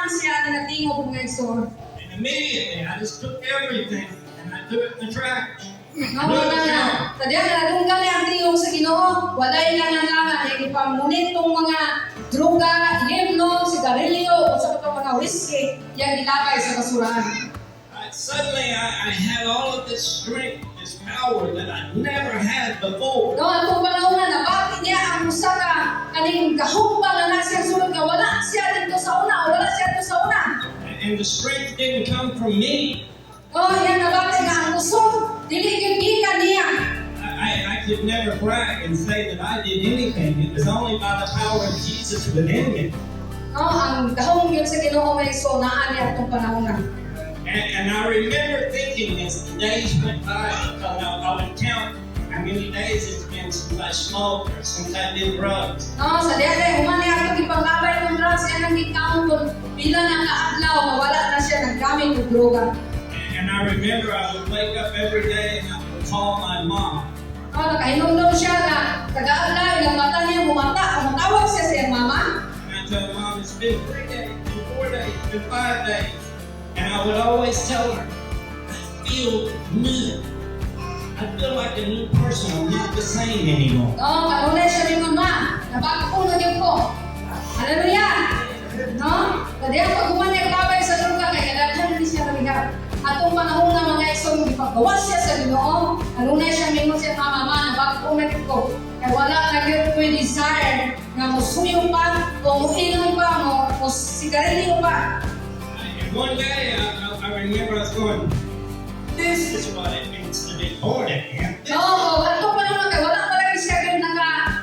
naman siya na natingog mga igsoon. And immediately, I just took everything and I threw it in the trash. Wala na. Tadya na nadunggan niya ang tingog sa Ginoo. Wala lang ang langan. Ipamunit tong mga droga, yemno, sigarilyo, o sa mga whiskey, yung ilagay sa basurahan. Suddenly, I had all of this strength, this power that I never had before. No, atong panahon na bakit niya ang usa ka kaning gahumbang na siya sulod nga wala siya dito sa una, wala siya dito sa una. And the strength didn't come from me. Oh, yan na bakit nga ang usog dili gyud gikan niya. I could never brag and say that I did anything. It was only by the power of Jesus within me. No, ang gahom gyud sa Ginoo may so naa niya atong panahon na. And I remember thinking as the days went by, I would count how many days it's been since I smoked or since I did drugs. No, sa dede human niya atong ipanglabay ng drugs yan ang gikaunt kung pila na kaadlaw mawala na siya naggamit og droga. And I remember I would wake up every day and I would call my mom. No, nakainom siya na taga-adlaw yung mata niya bumata, matawag siya sa iyang mama. And I told Mom, it's been 3 days, it's been 4 days, it's been 5 days. And I would always tell her, I feel new. I feel like a new person. I'm not the same anymore. No, kanunay siya rin ma, nabago na yun ko. Hallelujah! No? Kadi ang pag-umani ang babay sa droga kay kadaghan din siya naligat. Atong panahon na mga isong ipagawas siya sa Ginoo, kanunay siya mingon siya mama, nabago na yun ko. Kaya wala na yun ko yung desire na musuyo pa, o muinom pa, o sigarilyo pa. One day, I remember I was going, this is what it means to be born again. No, ato pa naman kay wala pa lagi siya gyud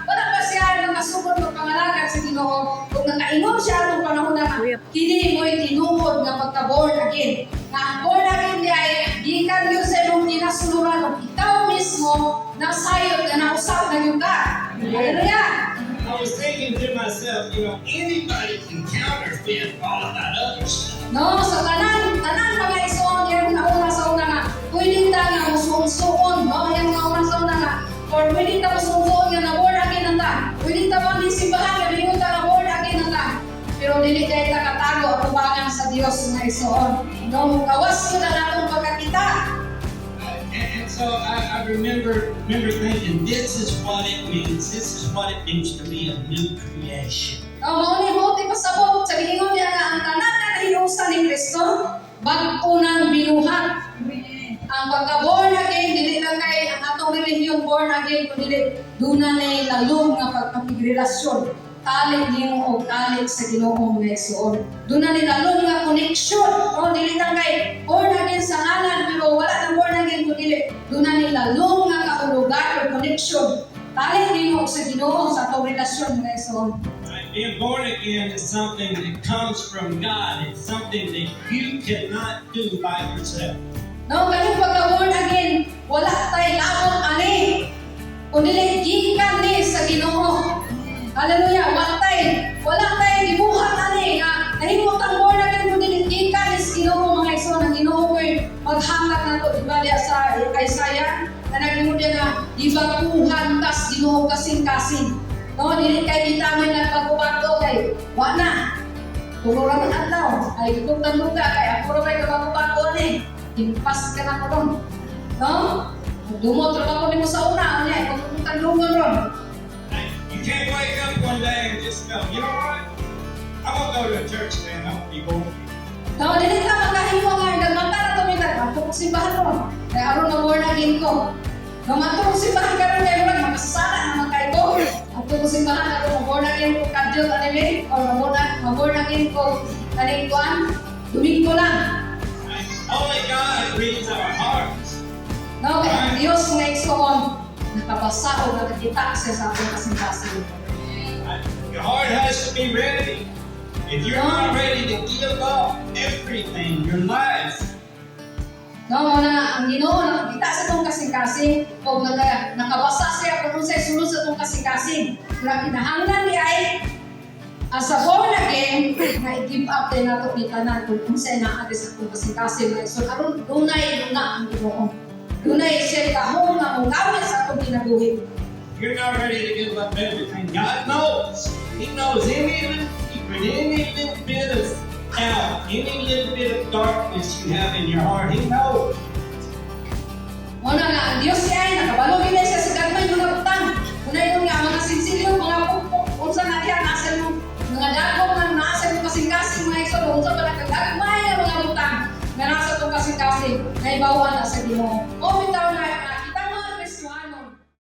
wala pa siya nakasugod ng pangalagan sa Ginoo. Kung nakainom siya atong panahon na kini mo'y tinuod nga pagka-born again. Nga ang born again di ay gikan gyud sa imong ginasuluran ug ikaw mismo nasayod nga nausap na gyud ka. Hallelujah! I was thinking to myself, anybody can counterfeit all of that other stuff. No, sa tanan mga isuon yung nauna sa una nga, pwede ta nga musuon, no? Yung nauna sa una nga, or pwede ta musuon nga na-born again na ta. Pwede ta man simbahan nga bingon ta na-born again na ta. Pero dili kay ta katago ang tubangan sa Dios nga isuon. No, kawas ko na natong pagkakita. And so I remember thinking, this is what it means. This is what it means to be a new creation. No, mauni mo ti pasabot sa giingon niya nga ang tanan na nahiusa ni Kristo bag-o nang binuhat. Ang pagka-born again dili lang kay ang atong relihiyon born again kundi dunay lalong nga pagkapigrelasyon. Talik nimo og talik sa Ginoo nga igsoon. Dunay lalong nga connection. O dili lang kay born again sa ngalan pero wala nang born again kundi dunay lalong nga kaulugan o connection. Talik nimo sa Ginoo sa atong relasyon nga igsoon. Being born again is something that comes from God. It's something that you cannot do by yourself. No, kanyang pagka-born again, wala tayo labot ani. Kundi gikan ni sa Ginoo. Hallelujah, wala tayo gibuhat ani nga nahimot ang born again kundi gikan ni sa Ginoo mga igsoon. Ang Ginoo ko'y maghangak nato di ba sa Isaiah na nagingod na gibakuhan tas Ginoo kasing-kasing. No, dili kay gitamin na pagkubato kay wa na. Puro ra man adlaw ay gitugtan luga kay ako ra may pagkubato ni. Impas ka na ko ron. No? Dumot ra ko nimo sa una unya pagkutan luga ron. You can't wake up one day and just go, you know what? I'm gonna go to a church today and I'm gonna be born again. No, dili ka magahimo nga gagmata na to mitag ako simbahan ron. Kay aron na born again ko. Gamato simbahan karon kay murag makasala naman kay ko. Ato ko simbahan ako born again ko kadyo anime or born again ko kaning kuan Domingo lang. Only God reads our hearts. No, kay ang Dios nga igsoon nakabasa o nakakita siya sa atong kasing-kasing. Your heart has to be ready. If you're not ready to give up everything, your life. No, muna ang Ginoo nakakita sa atong kasing-kasing o nakabasa siya kung unsay sulod sa atong kasing-kasing. Kaya kinahanglan ni ay as a born again, na i-give up din nato ni tanan kung unsay naa sa atong kasing-kasing. So aron dunay ang Ginoo. Dunay siya kahong nga mong gawin sa atong kinabuhi. You're not ready to give up everything. God knows. He knows any little secret, any little bit of Now, any little bit of darkness you have in your heart, He knows. Muna nga, ang Diyos siya ay nakabalo gina siya sa gagmay mga utang. Muna yun nga, mga sinsilyo, mga pukpuk, unsa na diyan, nasa mo, mga dagong nga nasa mo kasing-kasing mga eksolo, unsa ba nagkagagmay na mga utang, nga nasa itong kasing-kasing, na ibawa na sa Ginoo.